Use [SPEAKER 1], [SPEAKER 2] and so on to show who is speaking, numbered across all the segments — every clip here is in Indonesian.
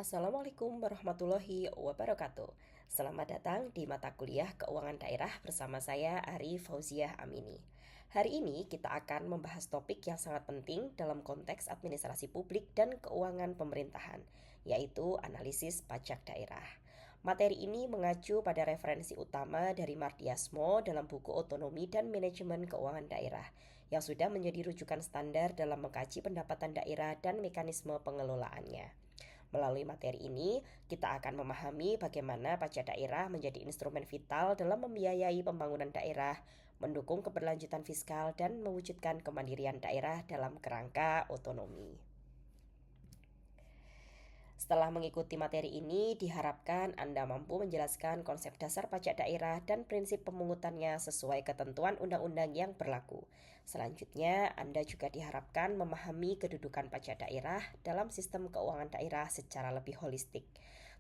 [SPEAKER 1] Assalamualaikum warahmatullahi wabarakatuh. Selamat datang di mata kuliah Keuangan Daerah bersama saya Ari Fauziah Amini. Hari ini kita akan membahas topik yang sangat penting dalam konteks administrasi publik dan keuangan pemerintahan, yaitu analisis pajak daerah. Materi ini mengacu pada referensi utama dari Mardiasmo dalam buku Otonomi dan Manajemen Keuangan Daerah, yang sudah menjadi rujukan standar dalam mengkaji pendapatan daerah dan mekanisme pengelolaannya. Melalui materi ini, kita akan memahami bagaimana pajak daerah menjadi instrumen vital dalam membiayai pembangunan daerah, mendukung keberlanjutan fiskal, dan mewujudkan kemandirian daerah dalam kerangka otonomi. Setelah mengikuti materi ini, diharapkan Anda mampu menjelaskan konsep dasar pajak daerah dan prinsip pemungutannya sesuai ketentuan undang-undang yang berlaku. Selanjutnya, Anda juga diharapkan memahami kedudukan pajak daerah dalam sistem keuangan daerah secara lebih holistik.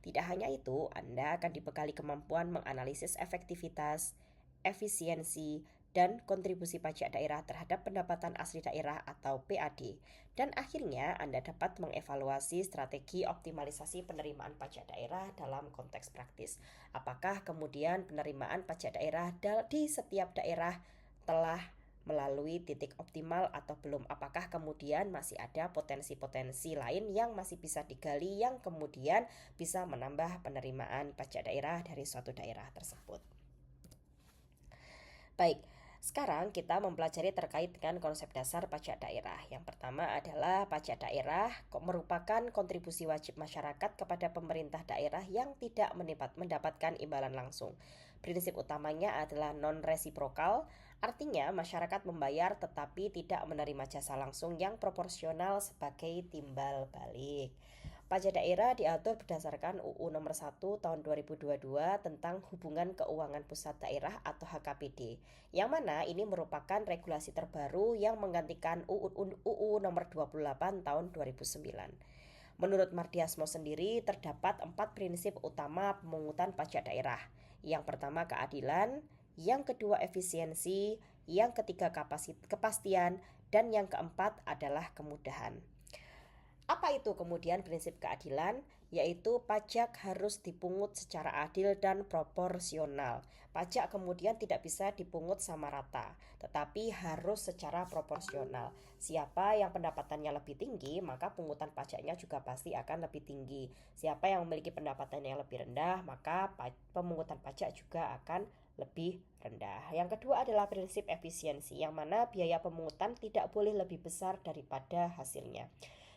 [SPEAKER 1] Tidak hanya itu, Anda akan dibekali kemampuan menganalisis efektivitas, efisiensi, dan kontribusi pajak daerah terhadap pendapatan asli daerah atau PAD. Dan akhirnya Anda dapat mengevaluasi strategi optimalisasi penerimaan pajak daerah dalam konteks praktis. Apakah kemudian penerimaan pajak daerah di setiap daerah telah melalui titik optimal atau belum? Apakah kemudian masih ada potensi-potensi lain yang masih bisa digali yang kemudian bisa menambah penerimaan pajak daerah dari suatu daerah tersebut? Baik, sekarang kita mempelajari terkait dengan konsep dasar pajak daerah. Yang pertama adalah pajak daerah merupakan kontribusi wajib masyarakat kepada pemerintah daerah yang tidak mendapatkan imbalan langsung. Prinsip utamanya adalah non-resiprokal, artinya masyarakat membayar tetapi tidak menerima jasa langsung yang proporsional sebagai timbal balik. Pajak daerah diatur berdasarkan UU Nomor 1 Tahun 2022 tentang Hubungan Keuangan Pusat Daerah atau HKPD, yang mana ini merupakan regulasi terbaru yang menggantikan UU Nomor 28 Tahun 2009. Menurut Mardiasmo sendiri, terdapat 4 prinsip utama pemungutan pajak daerah. Yang pertama keadilan, yang kedua efisiensi, yang ketiga kepastian, dan yang keempat adalah kemudahan. Apa itu kemudian prinsip keadilan? Yaitu pajak harus dipungut secara adil dan proporsional. Pajak kemudian tidak bisa dipungut sama rata, tetapi harus secara proporsional. Siapa yang pendapatannya lebih tinggi, maka pungutan pajaknya juga pasti akan lebih tinggi. Siapa yang memiliki pendapatan yang lebih rendah, maka pemungutan pajak juga akan lebih rendah. Yang kedua adalah prinsip efisiensi, yang mana biaya pemungutan tidak boleh lebih besar daripada hasilnya.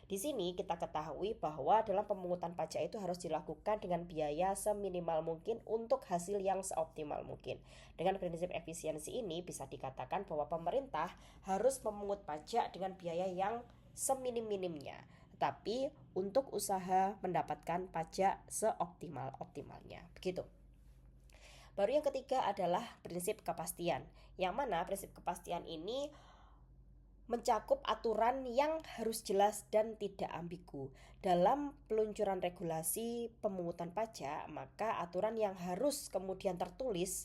[SPEAKER 1] Di sini kita ketahui bahwa dalam pemungutan pajak itu harus dilakukan dengan biaya seminimal mungkin untuk hasil yang seoptimal mungkin. Dengan prinsip efisiensi ini bisa dikatakan bahwa pemerintah harus memungut pajak dengan biaya yang seminim-minimnya, tetapi untuk usaha mendapatkan pajak seoptimal-optimalnya. Begitu. Baru yang ketiga adalah prinsip kepastian, yang mana prinsip kepastian ini mencakup aturan yang harus jelas dan tidak ambigu. Dalam peluncuran regulasi pemungutan pajak, maka aturan yang harus kemudian tertulis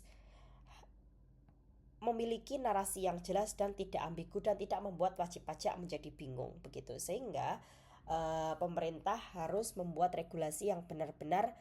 [SPEAKER 1] memiliki narasi yang jelas dan tidak ambigu dan tidak membuat wajib pajak menjadi bingung begitu. Sehingga pemerintah harus membuat regulasi yang benar-benar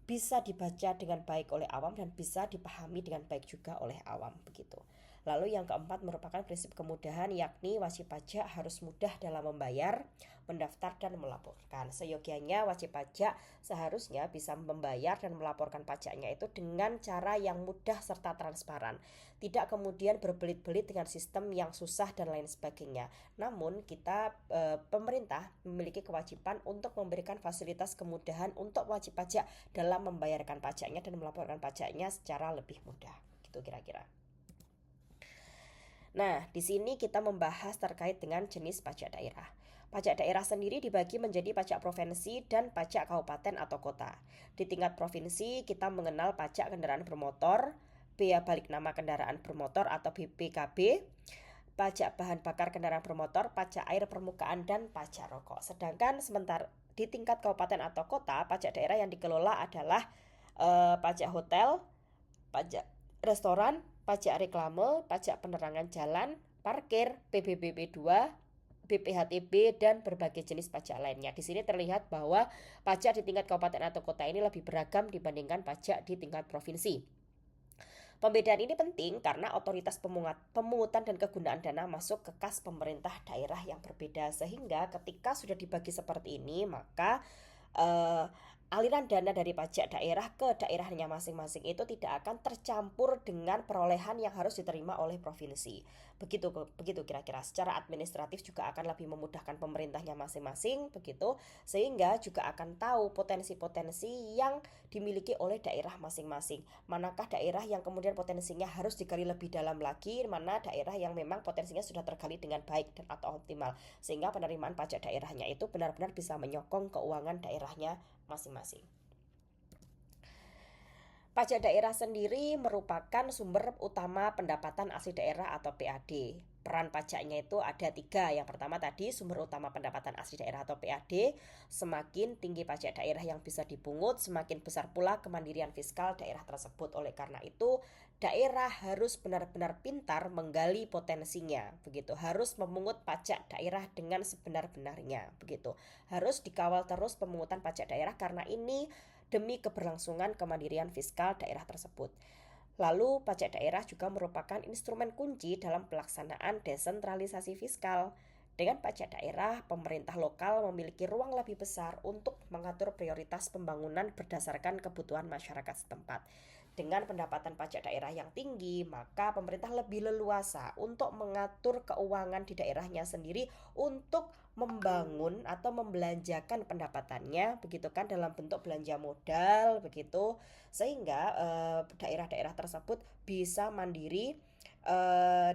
[SPEAKER 1] bisa dibaca dengan baik oleh awam dan bisa dipahami dengan baik juga oleh awam begitu. Lalu yang keempat merupakan prinsip kemudahan, yakni wajib pajak harus mudah dalam membayar, mendaftar dan melaporkan. Seyogianya wajib pajak seharusnya bisa membayar dan melaporkan pajaknya itu dengan cara yang mudah serta transparan. Tidak kemudian berbelit-belit dengan sistem yang susah dan lain sebagainya. Namun pemerintah memiliki kewajiban untuk memberikan fasilitas kemudahan untuk wajib pajak dalam membayarkan pajaknya dan melaporkan pajaknya secara lebih mudah. Gitu kira-kira. Nah, di sini kita membahas terkait dengan jenis pajak daerah. Pajak daerah sendiri dibagi menjadi pajak provinsi dan pajak kabupaten atau kota. Di tingkat provinsi, kita mengenal pajak kendaraan bermotor, bea balik nama kendaraan bermotor atau BPKB, pajak bahan bakar kendaraan bermotor, pajak air permukaan, dan pajak rokok. Sedangkan di tingkat kabupaten atau kota, pajak daerah yang dikelola adalah pajak hotel, pajak restoran, pajak reklame, pajak penerangan jalan, parkir, PBBP 2, BPHTB, dan berbagai jenis pajak lainnya. Di sini terlihat bahwa pajak di tingkat kabupaten atau kota ini lebih beragam dibandingkan pajak di tingkat provinsi. Pembedaan ini penting karena otoritas pemungutan dan kegunaan dana masuk ke kas pemerintah daerah yang berbeda, sehingga ketika sudah dibagi seperti ini, maka eh, aliran dana dari pajak daerah ke daerahnya masing-masing itu tidak akan tercampur dengan perolehan yang harus diterima oleh provinsi. Begitu begitu kira-kira. Secara administratif juga akan lebih memudahkan pemerintahnya masing-masing, begitu, sehingga juga akan tahu potensi-potensi yang dimiliki oleh daerah masing-masing. Manakah daerah yang kemudian potensinya harus digali lebih dalam lagi, mana daerah yang memang potensinya sudah tergali dengan baik dan atau optimal, sehingga penerimaan pajak daerahnya itu benar-benar bisa menyokong keuangan daerahnya masing-masing. Pajak daerah sendiri merupakan sumber utama pendapatan asli daerah atau PAD. Peran pajaknya itu ada tiga. Yang pertama tadi, sumber utama pendapatan asli daerah atau PAD. Semakin tinggi pajak daerah yang bisa dipungut, semakin besar pula kemandirian fiskal daerah tersebut. Oleh karena itu, daerah harus benar-benar pintar menggali potensinya. Begitu, harus memungut pajak daerah dengan sebenar-benarnya. Begitu, harus dikawal terus pemungutan pajak daerah karena ini demi keberlangsungan kemandirian fiskal daerah tersebut. Lalu, pajak daerah juga merupakan instrumen kunci dalam pelaksanaan desentralisasi fiskal. Dengan pajak daerah, pemerintah lokal memiliki ruang lebih besar untuk mengatur prioritas pembangunan berdasarkan kebutuhan masyarakat setempat. Dengan pendapatan pajak daerah yang tinggi, maka pemerintah lebih leluasa untuk mengatur keuangan di daerahnya sendiri untuk membangun atau membelanjakan pendapatannya, begitu kan, dalam bentuk belanja modal, begitu, sehingga daerah-daerah tersebut bisa mandiri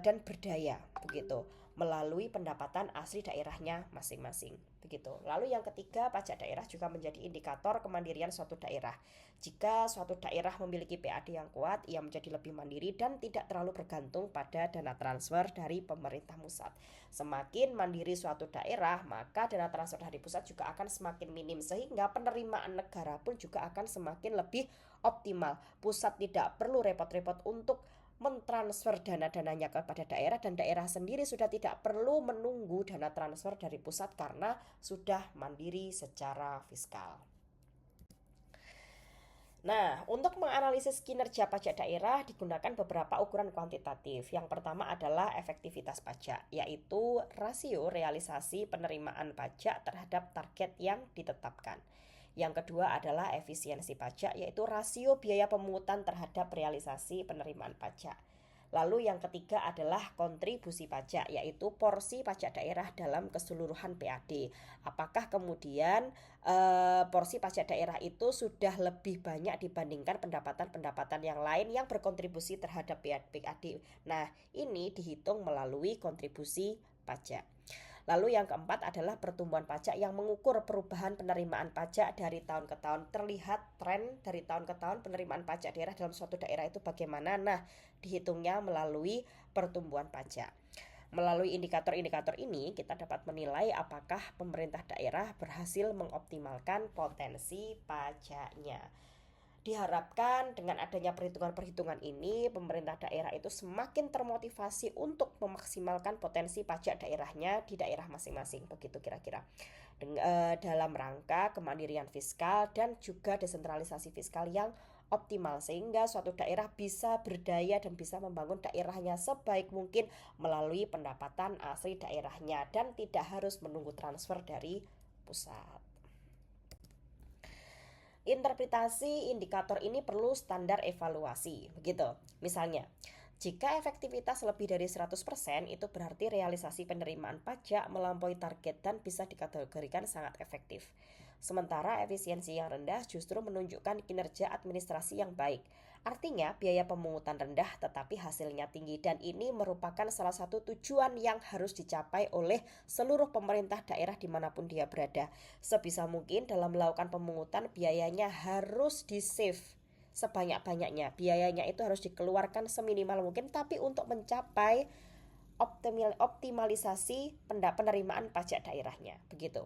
[SPEAKER 1] dan berdaya, begitu, melalui pendapatan asli daerahnya masing-masing, begitu. Lalu yang ketiga, pajak daerah juga menjadi indikator kemandirian suatu daerah. Jika suatu daerah memiliki PAD yang kuat, ia menjadi lebih mandiri dan tidak terlalu bergantung pada dana transfer dari pemerintah pusat. Semakin mandiri suatu daerah, maka dana transfer dari pusat juga akan semakin minim, sehingga penerimaan negara pun juga akan semakin lebih optimal. Pusat tidak perlu repot-repot untuk mentransfer dana-dananya kepada daerah, dan daerah sendiri sudah tidak perlu menunggu dana transfer dari pusat karena sudah mandiri secara fiskal. Nah, untuk menganalisis kinerja pajak daerah digunakan beberapa ukuran kuantitatif. Yang pertama adalah efektivitas pajak, yaitu rasio realisasi penerimaan pajak terhadap target yang ditetapkan. Yang kedua adalah efisiensi pajak, yaitu rasio biaya pemungutan terhadap realisasi penerimaan pajak. Lalu yang ketiga adalah kontribusi pajak, yaitu porsi pajak daerah dalam keseluruhan PAD. Apakah kemudian porsi pajak daerah itu sudah lebih banyak dibandingkan pendapatan-pendapatan yang lain yang berkontribusi terhadap PAD. Nah, ini dihitung melalui kontribusi pajak. Lalu yang keempat adalah pertumbuhan pajak yang mengukur perubahan penerimaan pajak dari tahun ke tahun. Terlihat tren dari tahun ke tahun penerimaan pajak daerah dalam suatu daerah itu bagaimana. Nah, dihitungnya melalui pertumbuhan pajak. Melalui indikator-indikator ini, kita dapat menilai apakah pemerintah daerah berhasil mengoptimalkan potensi pajaknya. Diharapkan dengan adanya perhitungan-perhitungan ini, pemerintah daerah itu semakin termotivasi untuk memaksimalkan potensi pajak daerahnya di daerah masing-masing, begitu kira-kira. Dalam rangka kemandirian fiskal dan juga desentralisasi fiskal yang optimal, sehingga suatu daerah bisa berdaya dan bisa membangun daerahnya sebaik mungkin melalui pendapatan asli daerahnya dan tidak harus menunggu transfer dari pusat. Interpretasi indikator ini perlu standar evaluasi, begitu. Misalnya, jika efektivitas lebih dari 100%, itu berarti realisasi penerimaan pajak melampaui target dan bisa dikategorikan sangat efektif. Sementara efisiensi yang rendah justru menunjukkan kinerja administrasi yang baik. Artinya biaya pemungutan rendah tetapi hasilnya tinggi, dan ini merupakan salah satu tujuan yang harus dicapai oleh seluruh pemerintah daerah dimanapun dia berada. Sebisa mungkin dalam melakukan pemungutan biayanya harus di-save sebanyak-banyaknya. Biayanya itu harus dikeluarkan seminimal mungkin, tapi untuk mencapai optimalisasi penerimaan pajak daerahnya, begitu.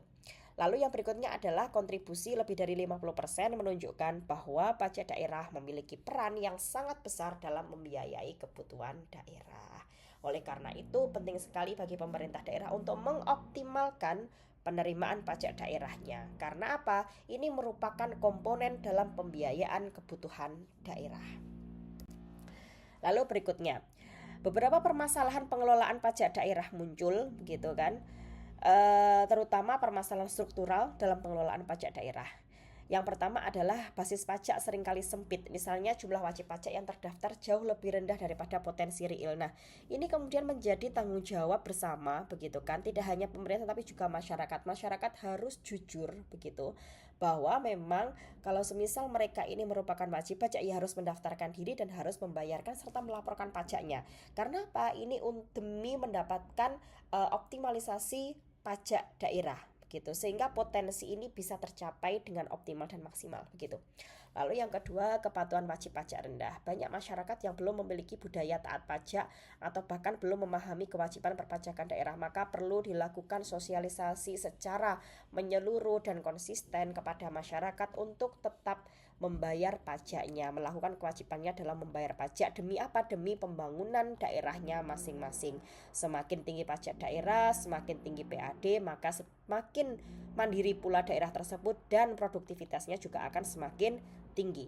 [SPEAKER 1] Lalu yang berikutnya adalah kontribusi lebih dari 50% menunjukkan bahwa pajak daerah memiliki peran yang sangat besar dalam membiayai kebutuhan daerah. Oleh karena itu, penting sekali bagi pemerintah daerah untuk mengoptimalkan penerimaan pajak daerahnya. Karena apa? Ini merupakan komponen dalam pembiayaan kebutuhan daerah. Lalu berikutnya, beberapa permasalahan pengelolaan pajak daerah muncul, gitu kan? Terutama permasalahan struktural dalam pengelolaan pajak daerah. Yang pertama adalah basis pajak seringkali sempit. Misalnya jumlah wajib pajak yang terdaftar jauh lebih rendah daripada potensi real. Nah, ini kemudian menjadi tanggung jawab bersama, begitu kan? Tidak hanya pemerintah tapi juga masyarakat. Masyarakat harus jujur, begitu, bahwa memang kalau semisal mereka ini merupakan wajib pajak, ya harus mendaftarkan diri dan harus membayarkan serta melaporkan pajaknya. Karena apa? Ini demi mendapatkan optimalisasi pajak daerah, begitu, sehingga potensi ini bisa tercapai dengan optimal dan maksimal, begitu. Lalu yang kedua, kepatuhan wajib pajak rendah. Banyak masyarakat yang belum memiliki budaya taat pajak atau bahkan belum memahami kewajiban perpajakan daerah, maka perlu dilakukan sosialisasi secara menyeluruh dan konsisten kepada masyarakat untuk tetap membayar pajaknya, melakukan kewajibannya dalam membayar pajak. Demi apa? Demi pembangunan daerahnya masing-masing. Semakin tinggi pajak daerah, semakin tinggi PAD, maka semakin mandiri pula daerah tersebut dan produktivitasnya juga akan semakin tinggi.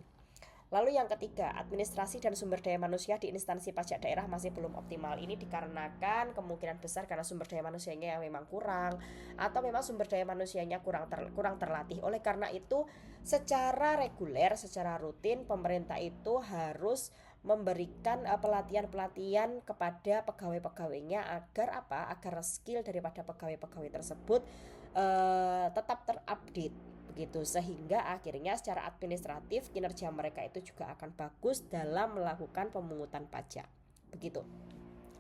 [SPEAKER 1] Lalu yang ketiga, administrasi dan sumber daya manusia di instansi pajak daerah masih belum optimal. Ini dikarenakan kemungkinan besar karena sumber daya manusianya yang memang kurang, atau memang sumber daya manusianya kurang terlatih. Oleh karena itu, secara reguler, secara rutin, pemerintah itu harus memberikan pelatihan-pelatihan kepada pegawai-pegawainya agar apa? Agar skill daripada pegawai-pegawai tersebut tetap terupdate, begitu, sehingga akhirnya secara administratif kinerja mereka itu juga akan bagus dalam melakukan pemungutan pajak, begitu.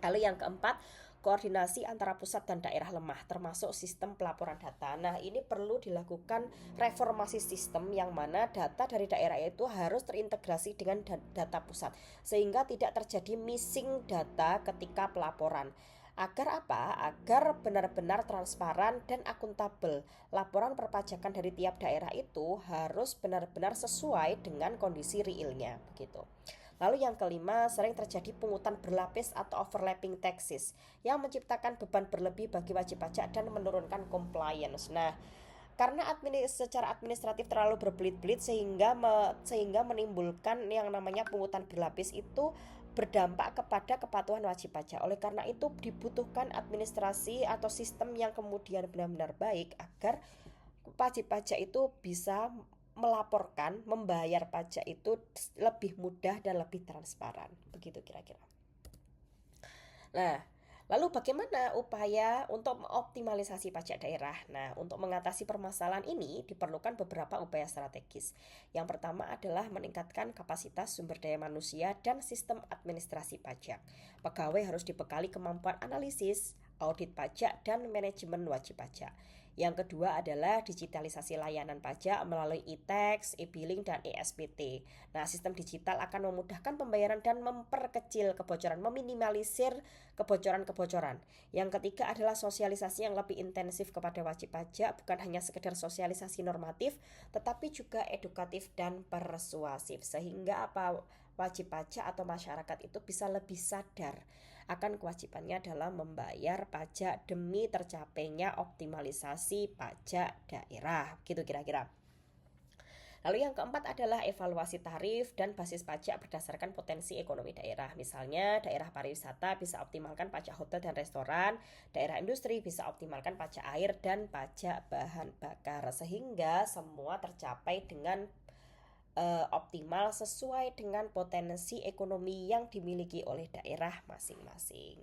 [SPEAKER 1] Lalu yang keempat, koordinasi antara pusat dan daerah lemah, termasuk sistem pelaporan data. Nah, ini perlu dilakukan reformasi sistem yang mana data dari daerah itu harus terintegrasi dengan data pusat, sehingga tidak terjadi missing data ketika pelaporan. Agar apa? Agar benar-benar transparan dan akuntabel. Laporan perpajakan dari tiap daerah itu harus benar-benar sesuai dengan kondisi realnya, begitu. Lalu yang kelima, sering terjadi pungutan berlapis atau overlapping taxes yang menciptakan beban berlebih bagi wajib pajak dan menurunkan compliance. Nah, karena secara administratif terlalu berbelit-belit sehingga menimbulkan yang namanya pungutan berlapis itu berdampak kepada kepatuhan wajib pajak. Oleh karena itu dibutuhkan administrasi atau sistem yang kemudian benar-benar baik agar wajib pajak itu bisa melaporkan, membayar pajak itu lebih mudah dan lebih transparan. Begitu kira-kira. Nah, lalu bagaimana upaya untuk mengoptimalisasi pajak daerah? Nah, untuk mengatasi permasalahan ini diperlukan beberapa upaya strategis. Yang pertama adalah meningkatkan kapasitas sumber daya manusia dan sistem administrasi pajak. Pegawai harus dibekali kemampuan analisis, audit pajak, dan manajemen wajib pajak. Yang kedua adalah digitalisasi layanan pajak melalui e-tax, e-billing, dan e-SPT. Nah, sistem digital akan memudahkan pembayaran dan memperkecil kebocoran, meminimalisir kebocoran-kebocoran. Yang ketiga adalah sosialisasi yang lebih intensif kepada wajib pajak, bukan hanya sekedar sosialisasi normatif, tetapi juga edukatif dan persuasif. Sehingga apa? Wajib pajak atau masyarakat itu bisa lebih sadar akan kewajibannya dalam membayar pajak demi tercapainya optimalisasi pajak daerah, gitu kira-kira. Lalu yang keempat adalah evaluasi tarif dan basis pajak berdasarkan potensi ekonomi daerah. Misalnya daerah pariwisata bisa optimalkan pajak hotel dan restoran, daerah industri bisa optimalkan pajak air dan pajak bahan bakar, sehingga semua tercapai dengan optimal sesuai dengan potensi ekonomi yang dimiliki oleh daerah masing-masing.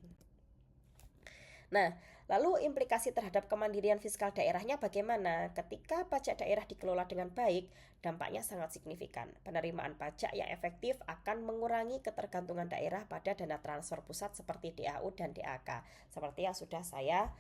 [SPEAKER 1] Nah, lalu implikasi terhadap kemandirian fiskal daerahnya bagaimana? Ketika pajak daerah dikelola dengan baik, dampaknya sangat signifikan. Penerimaan pajak yang efektif akan mengurangi ketergantungan daerah pada dana transfer pusat seperti DAU dan DAK, seperti yang sudah saya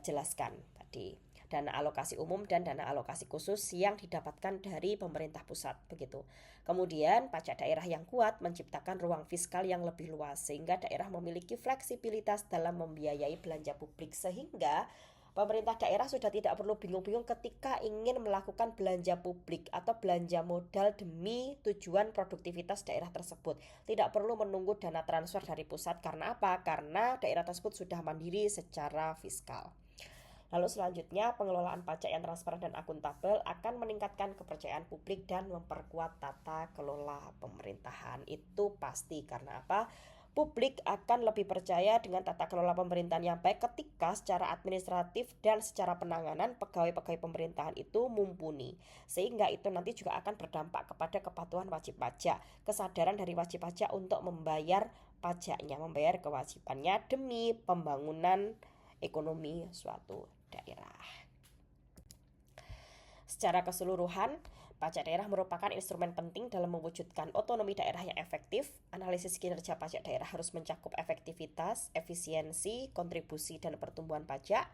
[SPEAKER 1] jelaskan tadi. Dana alokasi umum dan dana alokasi khusus yang didapatkan dari pemerintah pusat, begitu. Kemudian pajak daerah yang kuat menciptakan ruang fiskal yang lebih luas sehingga daerah memiliki fleksibilitas dalam membiayai belanja publik, sehingga Pemerintah daerah sudah tidak perlu bingung-bingung ketika ingin melakukan belanja publik atau belanja modal demi tujuan produktivitas daerah tersebut. Tidak perlu menunggu dana transfer dari pusat. Karena apa? Karena daerah tersebut sudah mandiri secara fiskal. Lalu selanjutnya, pengelolaan pajak yang transparan dan akuntabel akan meningkatkan kepercayaan publik dan memperkuat tata kelola pemerintahan. Itu pasti, karena apa? Publik akan lebih percaya dengan tata kelola pemerintahan yang baik ketika secara administratif dan secara penanganan pegawai-pegawai pemerintahan itu mumpuni. Sehingga itu nanti juga akan berdampak kepada kepatuhan wajib pajak, kesadaran dari wajib pajak untuk membayar pajaknya, membayar kewajibannya demi pembangunan ekonomi suatu daerah. Secara keseluruhan, pajak daerah merupakan instrumen penting dalam mewujudkan otonomi daerah yang efektif. Analisis kinerja pajak daerah harus mencakup efektivitas, efisiensi, kontribusi, dan pertumbuhan pajak.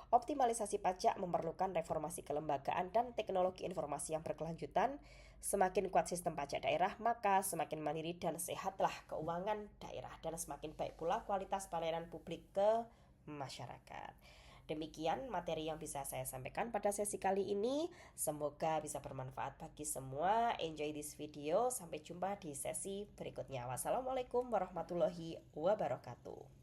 [SPEAKER 1] Optimalisasi pajak memerlukan reformasi kelembagaan dan teknologi informasi yang berkelanjutan. Semakin kuat sistem pajak daerah, maka semakin mandiri dan sehatlah keuangan daerah, dan semakin baik pula kualitas pelayanan publik ke masyarakat. Demikian materi yang bisa saya sampaikan pada sesi kali ini. Semoga bisa bermanfaat bagi semua. Enjoy this video. Sampai jumpa di sesi berikutnya. Wassalamualaikum warahmatullahi wabarakatuh.